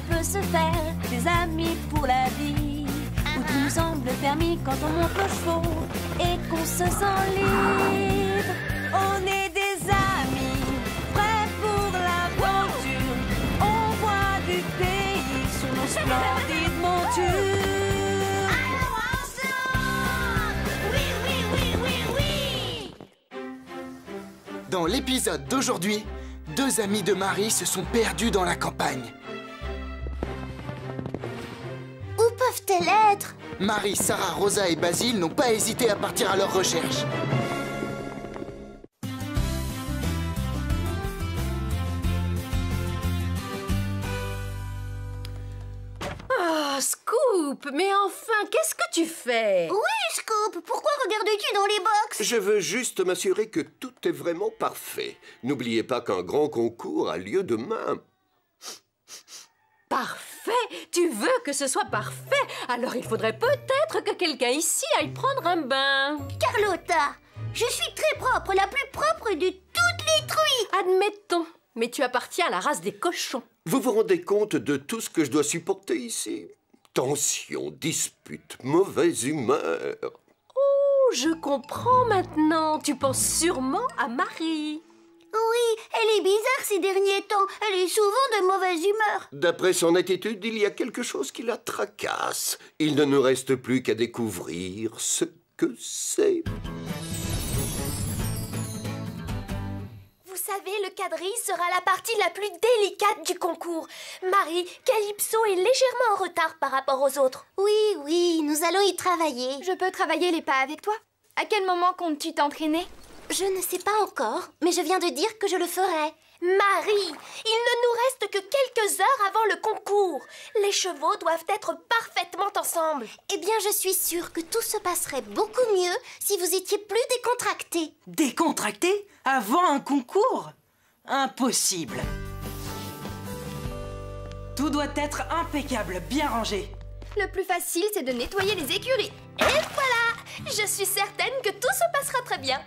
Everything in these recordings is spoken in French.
on peut se faire des amis pour la vie. Où tout nous semble permis quand on monte aux chevaux et qu'on se sent libre. On est des amis, prêts pour l'aventure. On voit du pays sur nos splendides montures. Dans l'épisode d'aujourd'hui, deux amis de Marie se sont perdus dans la campagne. Où peuvent-elles être? Marie, Sarah, Rosa et Basile n'ont pas hésité à partir à leur recherche. Ah, Scoop, mais enfin, qu'est-ce que tu fais? Oui, Scoop, pourquoi regardes-tu dans les box? Je veux juste m'assurer que tout est vraiment parfait. N'oubliez pas qu'un grand concours a lieu demain. Parfait! Tu veux que ce soit parfait? Alors il faudrait peut-être que quelqu'un ici aille prendre un bain. Carlotta, je suis très propre, la plus propre de toutes les truies. Admettons, mais tu appartiens à la race des cochons. Vous vous rendez compte de tout ce que je dois supporter ici? Tension, dispute, mauvaise humeur. Oh, je comprends maintenant. Tu penses sûrement à Marie. Oui, elle est bizarre ces derniers temps. Elle est souvent de mauvaise humeur. D'après son attitude, il y a quelque chose qui la tracasse. Il ne nous reste plus qu'à découvrir ce que c'est. Vous savez, le quadrille sera la partie la plus délicate du concours. Marie, Calypso est légèrement en retard par rapport aux autres. Oui, nous allons y travailler. Je peux travailler les pas avec toi? À quel moment comptes-tu t'entraîner? Je ne sais pas encore, mais je viens de dire que je le ferai. Marie, il ne nous reste que quelques heures avant le concours. Les chevaux doivent être parfaitement ensemble. Eh bien, je suis sûre que tout se passerait beaucoup mieux si vous étiez plus décontractés. Décontracté? Avant un concours? Impossible. Tout doit être impeccable, bien rangé. Le plus facile, c'est de nettoyer les écuries. Et voilà, je suis certaine que tout se passera très bien.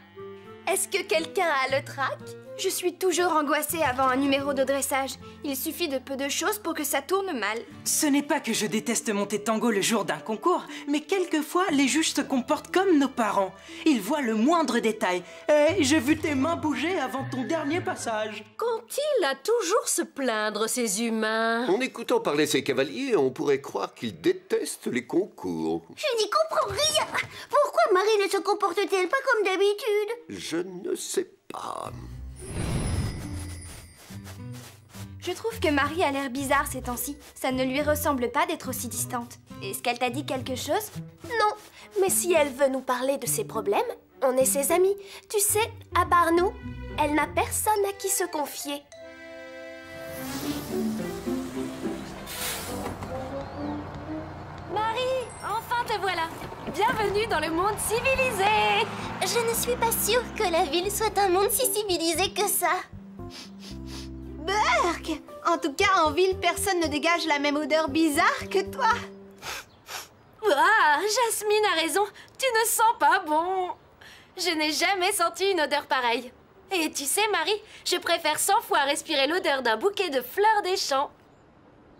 Est-ce que quelqu'un a le trac? Je suis toujours angoissée avant un numéro de dressage. Il suffit de peu de choses pour que ça tourne mal. Ce n'est pas que je déteste monter tango le jour d'un concours, mais quelquefois, les juges se comportent comme nos parents. Ils voient le moindre détail. « Hey, j'ai vu tes mains bouger avant ton dernier passage. » Qu'ont-ils à toujours se plaindre, ces humains? En écoutant parler ces cavaliers, on pourrait croire qu'ils détestent les concours. Je n'y comprends rien. Pourquoi Marie ne se comporte-t-elle pas comme d'habitude? Je ne sais pas. Je trouve que Marie a l'air bizarre ces temps-ci. Ça ne lui ressemble pas d'être aussi distante. Est-ce qu'elle t'a dit quelque chose? Non, mais si elle veut nous parler de ses problèmes, on est ses amis. Tu sais, à part nous, elle n'a personne à qui se confier. Marie, enfin te voilà. Bienvenue dans le monde civilisé. Je ne suis pas sûre que la ville soit un monde si civilisé que ça. Burk! En tout cas, en ville, personne ne dégage la même odeur bizarre que toi. Ah, Jasmine a raison. Tu ne sens pas bon. Je n'ai jamais senti une odeur pareille. Et tu sais, Marie, je préfère 100 fois respirer l'odeur d'un bouquet de fleurs des champs.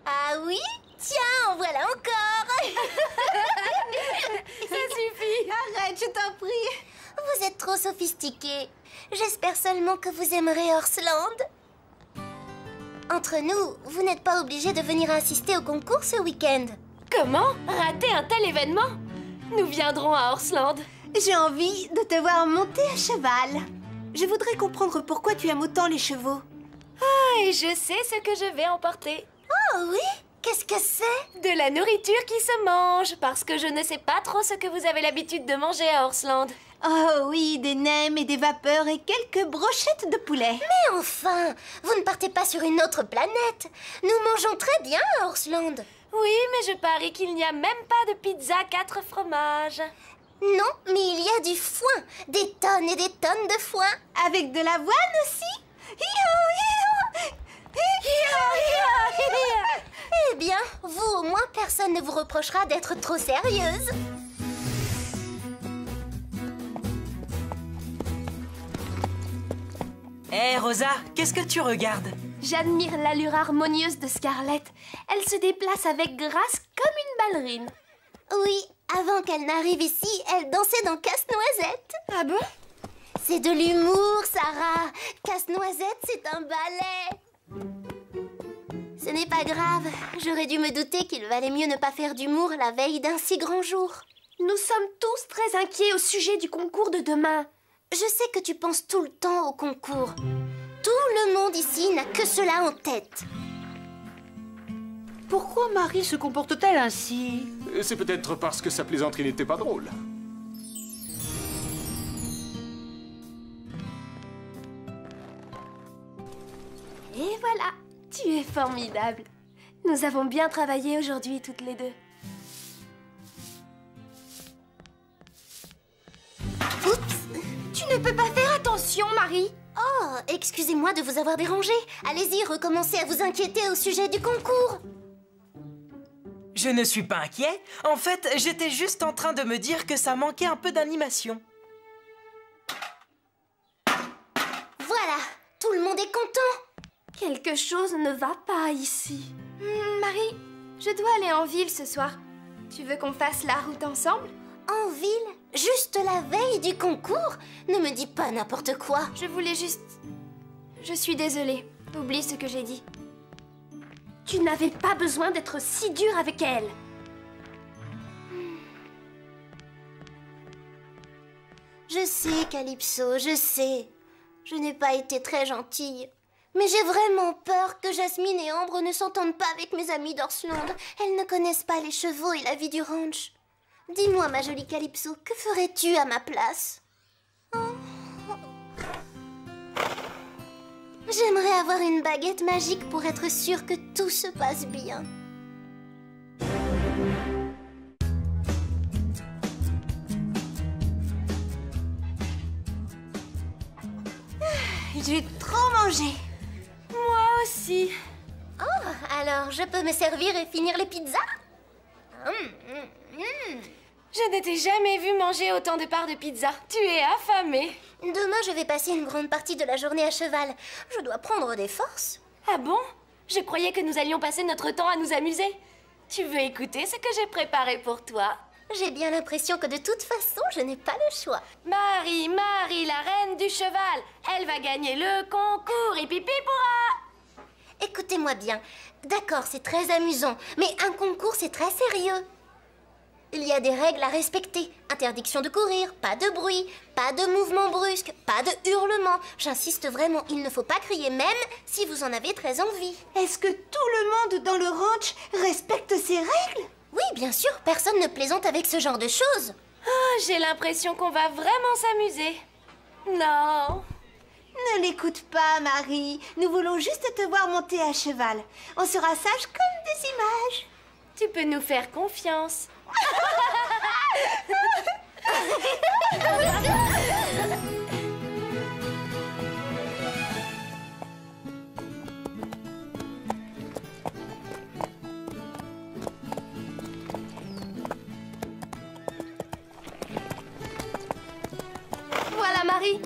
Ah oui? Tiens, en voilà encore. Ça suffit. Arrête, je t'en prie. Vous êtes trop sophistiqués. J'espère seulement que vous aimerez Horseland. Entre nous, vous n'êtes pas obligé de venir assister au concours ce week-end. Comment rater un tel événement? Nous viendrons à Horseland. J'ai envie de te voir monter à cheval. Je voudrais comprendre pourquoi tu aimes autant les chevaux. Ah, et je sais ce que je vais emporter. Oh oui? Qu'est-ce que c'est? De la nourriture qui se mange, parce que je ne sais pas trop ce que vous avez l'habitude de manger à Horseland. Oh oui, des nems et des vapeurs et quelques brochettes de poulet. Mais enfin, vous ne partez pas sur une autre planète. Nous mangeons très bien à Horseland. Oui, mais je parie qu'il n'y a même pas de pizza 4 fromages. Non, mais il y a du foin. Des tonnes et des tonnes de foin. Avec de l'avoine aussi. Eh bien, vous au moins, personne ne vous reprochera d'être trop sérieuse. Hé, Rosa, qu'est-ce que tu regardes? J'admire l'allure harmonieuse de Scarlett. Elle se déplace avec grâce comme une ballerine. Oui, avant qu'elle n'arrive ici, elle dansait dans Casse-Noisette. Ah bon? C'est de l'humour, Sarah. Casse-Noisette, c'est un ballet. Ce n'est pas grave. J'aurais dû me douter qu'il valait mieux ne pas faire d'humour la veille d'un si grand jour. Nous sommes tous très inquiets au sujet du concours de demain. Je sais que tu penses tout le temps au concours. Tout le monde ici n'a que cela en tête. Pourquoi Marie se comporte-t-elle ainsi? C'est peut-être parce que sa plaisanterie n'était pas drôle. Et voilà, tu es formidable. Nous avons bien travaillé aujourd'hui toutes les deux. Oups! Tu ne peux pas faire attention, Marie. Oh, excusez-moi de vous avoir dérangé. Allez-y, recommencez à vous inquiéter au sujet du concours. Je ne suis pas inquiet. En fait, j'étais juste en train de me dire que ça manquait un peu d'animation. Voilà, tout le monde est content. Quelque chose ne va pas ici. Marie, je dois aller en ville ce soir. Tu veux qu'on fasse la route ensemble? En ville? Juste la veille du concours? Ne me dis pas n'importe quoi. Je voulais juste... Je suis désolée. Oublie ce que j'ai dit. Tu n'avais pas besoin d'être si dur avec elle. Je sais, Calypso, je sais. Je n'ai pas été très gentille. Mais j'ai vraiment peur que Jasmine et Ambre ne s'entendent pas avec mes amies d'Orsland. Elles ne connaissent pas les chevaux et la vie du ranch. Dis-moi, ma jolie Calypso, que ferais-tu à ma place? J'aimerais avoir une baguette magique pour être sûre que tout se passe bien. J'ai trop mangé. Moi aussi. Oh, alors je peux me servir et finir les pizzas? Je ne t'ai jamais vu manger autant de parts de pizza. Tu es affamée. Demain, je vais passer une grande partie de la journée à cheval. Je dois prendre des forces. Ah bon? Je croyais que nous allions passer notre temps à nous amuser. Tu veux écouter ce que j'ai préparé pour toi? J'ai bien l'impression que de toute façon, je n'ai pas le choix. Marie, la reine du cheval. Elle va gagner le concours et pipi pourra. Écoutez-moi bien. D'accord, c'est très amusant, mais un concours, c'est très sérieux. Il y a des règles à respecter. Interdiction de courir, pas de bruit, pas de mouvements brusques, pas de hurlements. J'insiste vraiment, il ne faut pas crier même si vous en avez très envie. Est-ce que tout le monde dans le ranch respecte ces règles? Oui, bien sûr, personne ne plaisante avec ce genre de choses. Oh, j'ai l'impression qu'on va vraiment s'amuser. Non. Ne l'écoute pas, Marie. Nous voulons juste te voir monter à cheval. On sera sages comme des images. Tu peux nous faire confiance. Voilà Marie.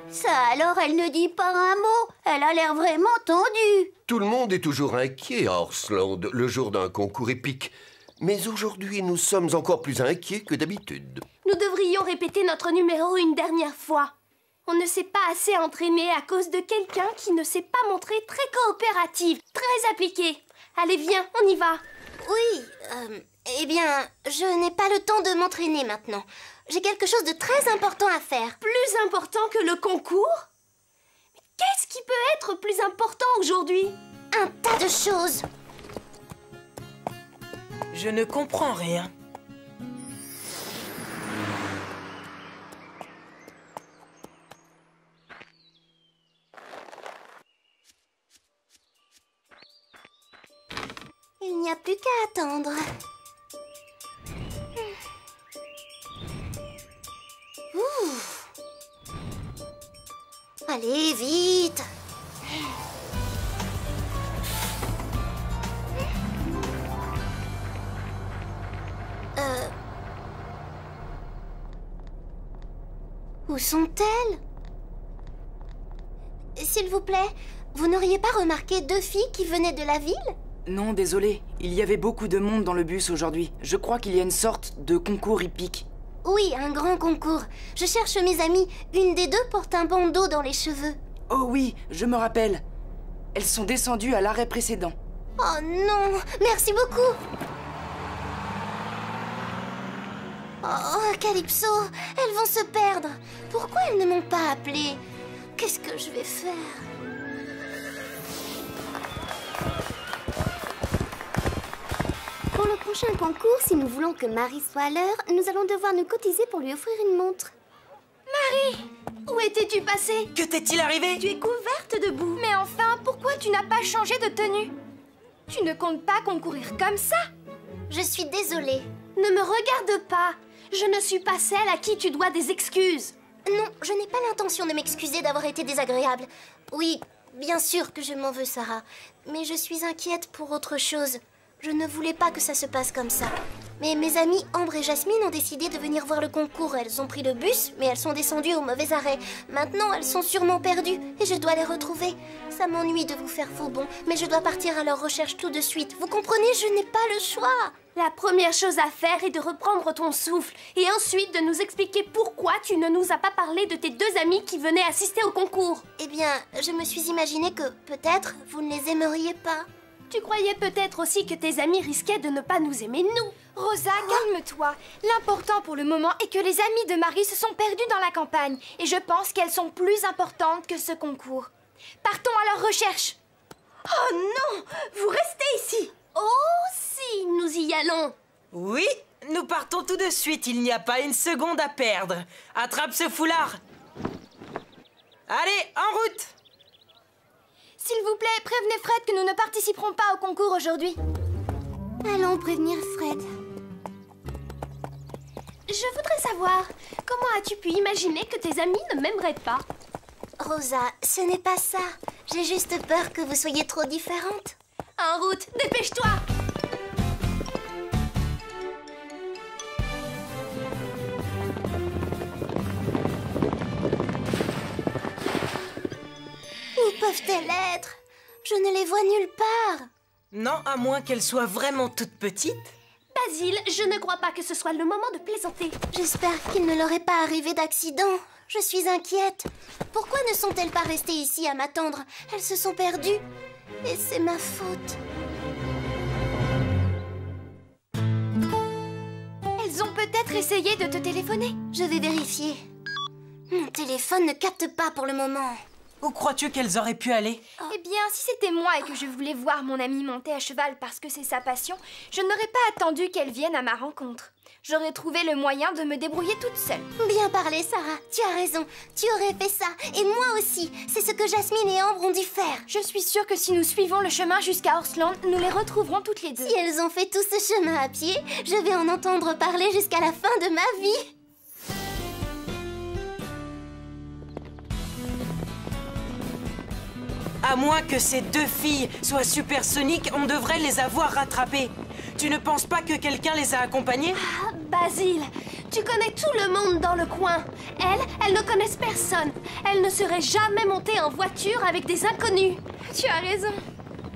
Ça alors, elle ne dit pas un mot. Elle a l'air vraiment tendue. Tout le monde est toujours inquiet à Orsland, le jour d'un concours épique. Mais aujourd'hui, nous sommes encore plus inquiets que d'habitude. Nous devrions répéter notre numéro une dernière fois. On ne s'est pas assez entraîné à cause de quelqu'un qui ne s'est pas montré très coopérative, très appliquée. Allez, viens, on y va. Oui, eh bien, je n'ai pas le temps de m'entraîner maintenant. J'ai quelque chose de très important à faire. Plus important que le concours? Mais qu'est-ce qui peut être plus important aujourd'hui? Un tas de choses. Je ne comprends rien. Il n'y a plus qu'à attendre. Ouh. Allez, vite. Où sont-elles? s'il vous plaît, vous n'auriez pas remarqué 2 filles qui venaient de la ville? Non, désolé. Il y avait beaucoup de monde dans le bus aujourd'hui. Je crois qu'il y a une sorte de concours hippique. Oui, un grand concours. Je cherche mes amies. Une des 2 porte un bandeau dans les cheveux. Oh oui, je me rappelle. Elles sont descendues à l'arrêt précédent. Oh non, merci beaucoup. Oh, Calypso, elles vont se perdre. Pourquoi elles ne m'ont pas appelée? Qu'est-ce que je vais faire? Pour le prochain concours, si nous voulons que Marie soit à l'heure, nous allons devoir nous cotiser pour lui offrir une montre. Marie! Où étais-tu passée? Que t'est-il arrivé? Tu es couverte de boue. Mais enfin, pourquoi tu n'as pas changé de tenue? Tu ne comptes pas concourir comme ça? Je suis désolée. Ne me regarde pas. Je ne suis pas celle à qui tu dois des excuses. Non, je n'ai pas l'intention de m'excuser d'avoir été désagréable. Oui, bien sûr que je m'en veux, Sarah. Mais je suis inquiète pour autre chose. Je ne voulais pas que ça se passe comme ça. Mais mes amies Ambre et Jasmine ont décidé de venir voir le concours. Elles ont pris le bus, mais elles sont descendues au mauvais arrêt. Maintenant, elles sont sûrement perdues et je dois les retrouver. Ça m'ennuie de vous faire faux bond, mais je dois partir à leur recherche tout de suite. Vous comprenez, je n'ai pas le choix. La première chose à faire est de reprendre ton souffle et ensuite de nous expliquer pourquoi tu ne nous as pas parlé de tes 2 amies qui venaient assister au concours. Eh bien, je me suis imaginé que, peut-être, vous ne les aimeriez pas. Tu croyais peut-être aussi que tes amis risquaient de ne pas nous aimer, nous. Rosa, calme-toi. L'important pour le moment est que les amis de Marie se sont perdus dans la campagne. Et je pense qu'elles sont plus importantes que ce concours. Partons à leur recherche. Oh non! Vous restez ici. Oh si, nous y allons. Oui, nous partons tout de suite. Il n'y a pas une seconde à perdre. Attrape ce foulard. Allez, en route! S'il vous plaît, prévenez Fred que nous ne participerons pas au concours aujourd'hui. Allons prévenir Fred. Je voudrais savoir, comment as-tu pu imaginer que tes amis ne m'aimeraient pas? Rosa, ce n'est pas ça. J'ai juste peur que vous soyez trop différentes. En route, dépêche-toi! Où peuvent-elles être? Je ne les vois nulle part. Non, à moins qu'elle soit vraiment toute petite. Basile, je ne crois pas que ce soit le moment de plaisanter. J'espère qu'il ne leur est pas arrivé d'accident. Je suis inquiète. Pourquoi ne sont-elles pas restées ici à m'attendre? Elles se sont perdues. Et c'est ma faute. Elles ont peut-être essayé de te téléphoner. Je vais vérifier. Mon téléphone ne capte pas pour le moment. Où crois-tu qu'elles auraient pu aller? Eh bien, si c'était moi et que je voulais voir mon amie monter à cheval parce que c'est sa passion, je n'aurais pas attendu qu'elle vienne à ma rencontre. J'aurais trouvé le moyen de me débrouiller toute seule. Bien parlé, Sarah. Tu as raison. Tu aurais fait ça. Et moi aussi. C'est ce que Jasmine et Ambre ont dû faire. Je suis sûre que si nous suivons le chemin jusqu'à Horsland, nous les retrouverons toutes les 2. Si elles ont fait tout ce chemin à pied, je vais en entendre parler jusqu'à la fin de ma vie. À moins que ces 2 filles soient supersoniques, on devrait les avoir rattrapées. Tu ne penses pas que quelqu'un les a accompagnées? Ah, Basile, tu connais tout le monde dans le coin. Elles ne connaissent personne. Elles ne seraient jamais montées en voiture avec des inconnus. Tu as raison.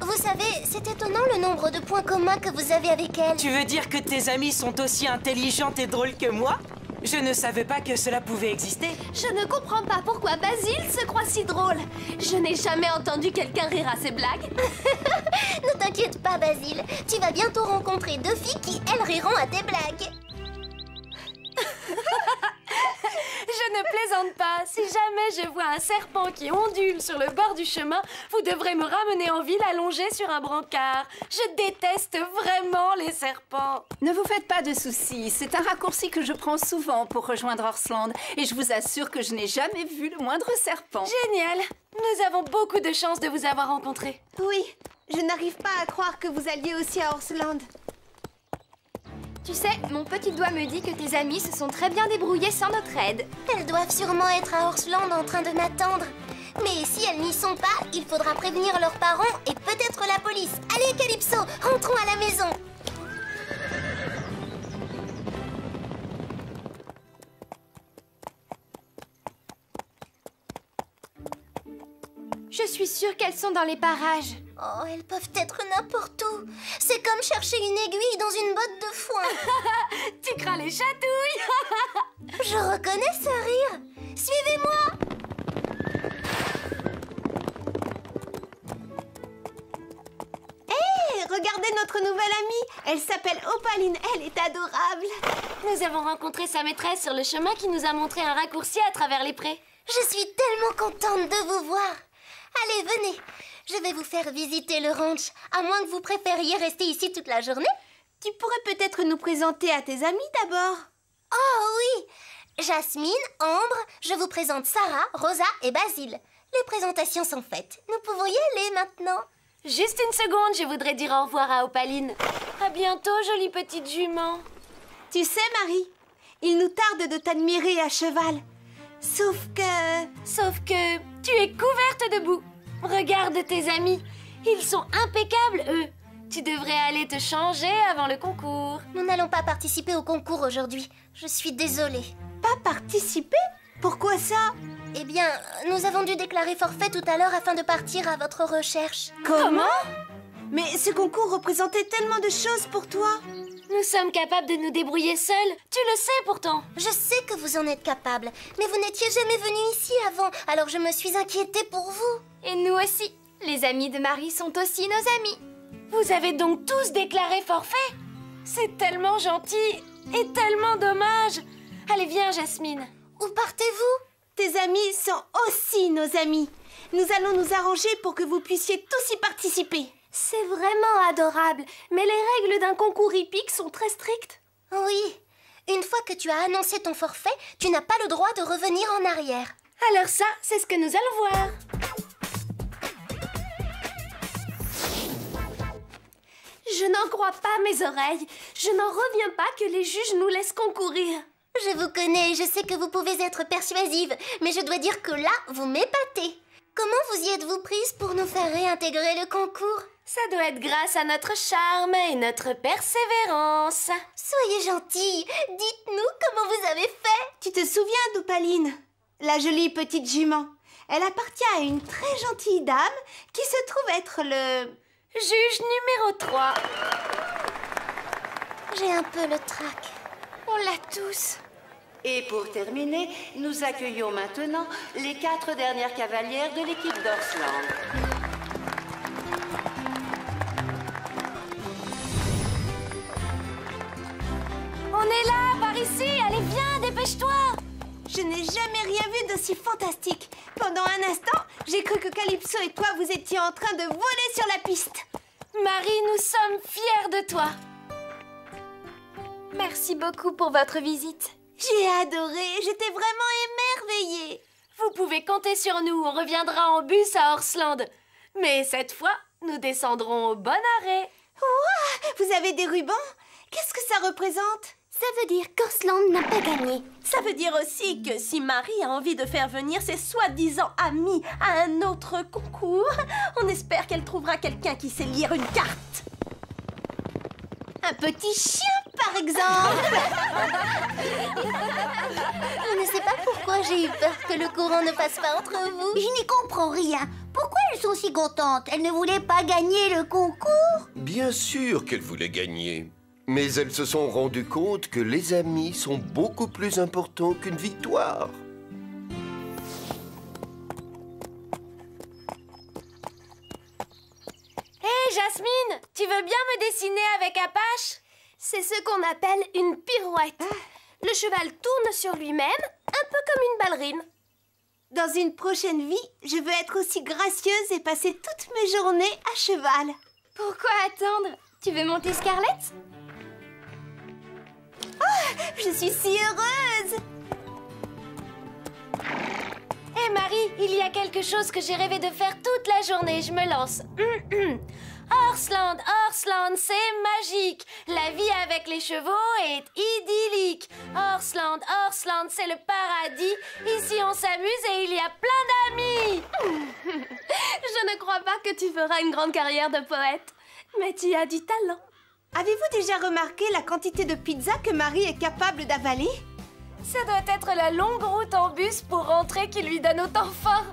Vous savez, c'est étonnant le nombre de points communs que vous avez avec elles. Tu veux dire que tes amies sont aussi intelligentes et drôles que moi? Je ne savais pas que cela pouvait exister. Je ne comprends pas pourquoi Basile se croit si drôle. Je n'ai jamais entendu quelqu'un rire à ses blagues. Ne t'inquiète pas, Basile. Tu vas bientôt rencontrer 2 filles qui, elles, riront à tes blagues. Je ne plaisante pas. Si jamais je vois un serpent qui ondule sur le bord du chemin, vous devrez me ramener en ville allongé sur un brancard. Je déteste vraiment les serpents. Ne vous faites pas de soucis. C'est un raccourci que je prends souvent pour rejoindre Horsland. Et je vous assure que je n'ai jamais vu le moindre serpent. Génial. Nous avons beaucoup de chance de vous avoir rencontrés. Oui, je n'arrive pas à croire que vous alliez aussi à Horsland. Tu sais, mon petit doigt me dit que tes amis se sont très bien débrouillés sans notre aide. Elles doivent sûrement être à Horsland en train de m'attendre. Mais si elles n'y sont pas, il faudra prévenir leurs parents et peut-être la police. Allez, Calypso, rentrons à la maison. Je suis sûre qu'elles sont dans les parages. Oh, elles peuvent être n'importe où. C'est comme chercher une aiguille dans une botte de foin. Tu crains les chatouilles. Je reconnais ce rire. Suivez-moi. Regardez notre nouvelle amie. Elle s'appelle Opaline. Elle est adorable. Nous avons rencontré sa maîtresse sur le chemin qui nous a montré un raccourci à travers les prés. Je suis tellement contente de vous voir. Allez, venez. Je vais vous faire visiter le ranch, à moins que vous préfériez rester ici toute la journée. Tu pourrais peut-être nous présenter à tes amis d'abord. Oh oui. Jasmine, Ambre, je vous présente Sarah, Rosa et Basile. Les présentations sont faites. Nous pouvons y aller maintenant. Juste une seconde, je voudrais dire au revoir à Opaline. À bientôt, jolie petite jument. Tu sais, Marie, il nous tarde de t'admirer à cheval. Sauf que tu es couverte de boue. Regarde tes amis. Ils sont impeccables, eux. Tu devrais aller te changer avant le concours. Nous n'allons pas participer au concours aujourd'hui. Je suis désolée. Pas participer? Pourquoi ça? Eh bien, nous avons dû déclarer forfait tout à l'heure afin de partir à votre recherche. Comment? Mais ce concours représentait tellement de choses pour toi. Nous sommes capables de nous débrouiller seuls. Tu le sais pourtant. Je sais que vous en êtes capable, mais vous n'étiez jamais venu ici avant, alors je me suis inquiétée pour vous. Et nous aussi. Les amis de Marie sont aussi nos amis. Vous avez donc tous déclaré forfait? C'est tellement gentil et tellement dommage. Allez, viens, Jasmine. Où partez-vous? Tes amis sont aussi nos amis. Nous allons nous arranger pour que vous puissiez tous y participer. C'est vraiment adorable, mais les règles d'un concours hippique sont très strictes. Oui, une fois que tu as annoncé ton forfait, tu n'as pas le droit de revenir en arrière. Alors ça, c'est ce que nous allons voir. Je n'en crois pas mes oreilles. Je n'en reviens pas que les juges nous laissent concourir. Je vous connais, je sais que vous pouvez être persuasive, mais je dois dire que là, vous m'épatez. Comment vous y êtes-vous prise pour nous faire réintégrer le concours? Ça doit être grâce à notre charme et notre persévérance. Soyez gentille, dites-nous comment vous avez fait. Tu te souviens d'Opaline, la jolie petite jument? Elle appartient à une très gentille dame qui se trouve être le... juge numéro 3. J'ai un peu le trac. On l'a tous. Et pour terminer, nous accueillons maintenant les 4 dernières cavalières de l'équipe d'Orsland. On est là, par ici. Allez, viens, dépêche-toi. Je n'ai jamais rien vu d'aussi fantastique. Pendant un instant, j'ai cru que Calypso et toi, vous étiez en train de voler sur la piste. Marie, nous sommes fiers de toi. Merci beaucoup pour votre visite. J'ai adoré, j'étais vraiment émerveillée. Vous pouvez compter sur nous, on reviendra en bus à Orsland. Mais cette fois, nous descendrons au bon arrêt. Ouah, vous avez des rubans? Qu'est-ce que ça représente? Ça veut dire qu'Orsland n'a pas gagné. Ça veut dire aussi que si Marie a envie de faire venir ses soi-disant amis à un autre concours, on espère qu'elle trouvera quelqu'un qui sait lire une carte. Un petit chien, par exemple. Je ne sais pas pourquoi j'ai eu peur que le courant ne passe pas entre vous. Je n'y comprends rien. Pourquoi elles sont si contentes? Elles ne voulaient pas gagner le concours? Bien sûr qu'elles voulaient gagner. Mais elles se sont rendues compte que les amis sont beaucoup plus importants qu'une victoire. Hé, Jasmine, tu veux bien me dessiner avec Apache? C'est ce qu'on appelle une pirouette. Le cheval tourne sur lui-même, un peu comme une ballerine. Dans une prochaine vie, je veux être aussi gracieuse et passer toutes mes journées à cheval. Pourquoi attendre? Tu veux monter Scarlett? Oh, je suis si heureuse! Hé Marie, il y a quelque chose que j'ai rêvé de faire toute la journée, je me lance. Orsland, Orsland, c'est magique. La vie avec les chevaux est idyllique. Orsland, Orsland, c'est le paradis. Ici on s'amuse et il y a plein d'amis. Je ne crois pas que tu feras une grande carrière de poète, mais tu as du talent. Avez-vous déjà remarqué la quantité de pizza que Marie est capable d'avaler? Ça doit être la longue route en bus pour rentrer qui lui donne autant faim.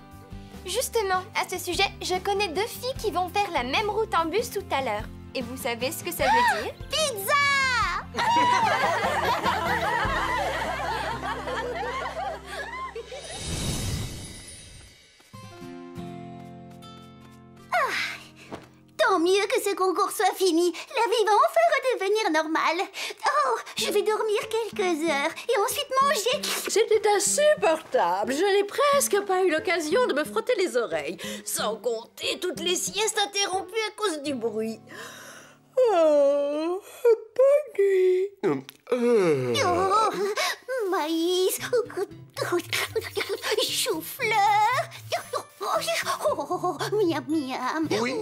Justement, à ce sujet, je connais 2 filles qui vont faire la même route en bus tout à l'heure. Et vous savez ce que ça veut dire? Pizza! Tant mieux que ce concours soit fini. La vie va enfin redevenir normale. Oh, je vais dormir quelques heures et ensuite manger. C'était insupportable. Je n'ai presque pas eu l'occasion de me frotter les oreilles. Sans compter toutes les siestes interrompues à cause du bruit. Oh, bonne nuit. Oh, maïs, chou-fleur. Oh, miam, miam. Oui,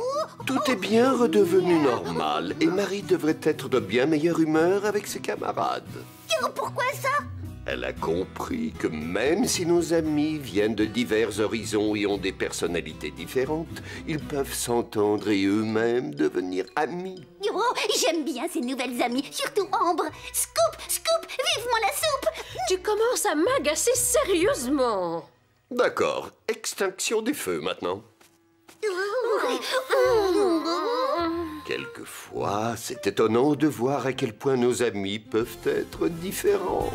tout est bien redevenu normal et Marie devrait être de bien meilleure humeur avec ses camarades. Pourquoi ça? Elle a compris que même si nos amis viennent de divers horizons et ont des personnalités différentes, ils peuvent s'entendre et eux-mêmes devenir amis. Oh, j'aime bien ces nouvelles amies, surtout Ambre. Scoop, Scoop, vivement la soupe. Tu commences à m'agacer sérieusement. D'accord, extinction des feux maintenant. Quelquefois, c'est étonnant de voir à quel point nos amis peuvent être différents.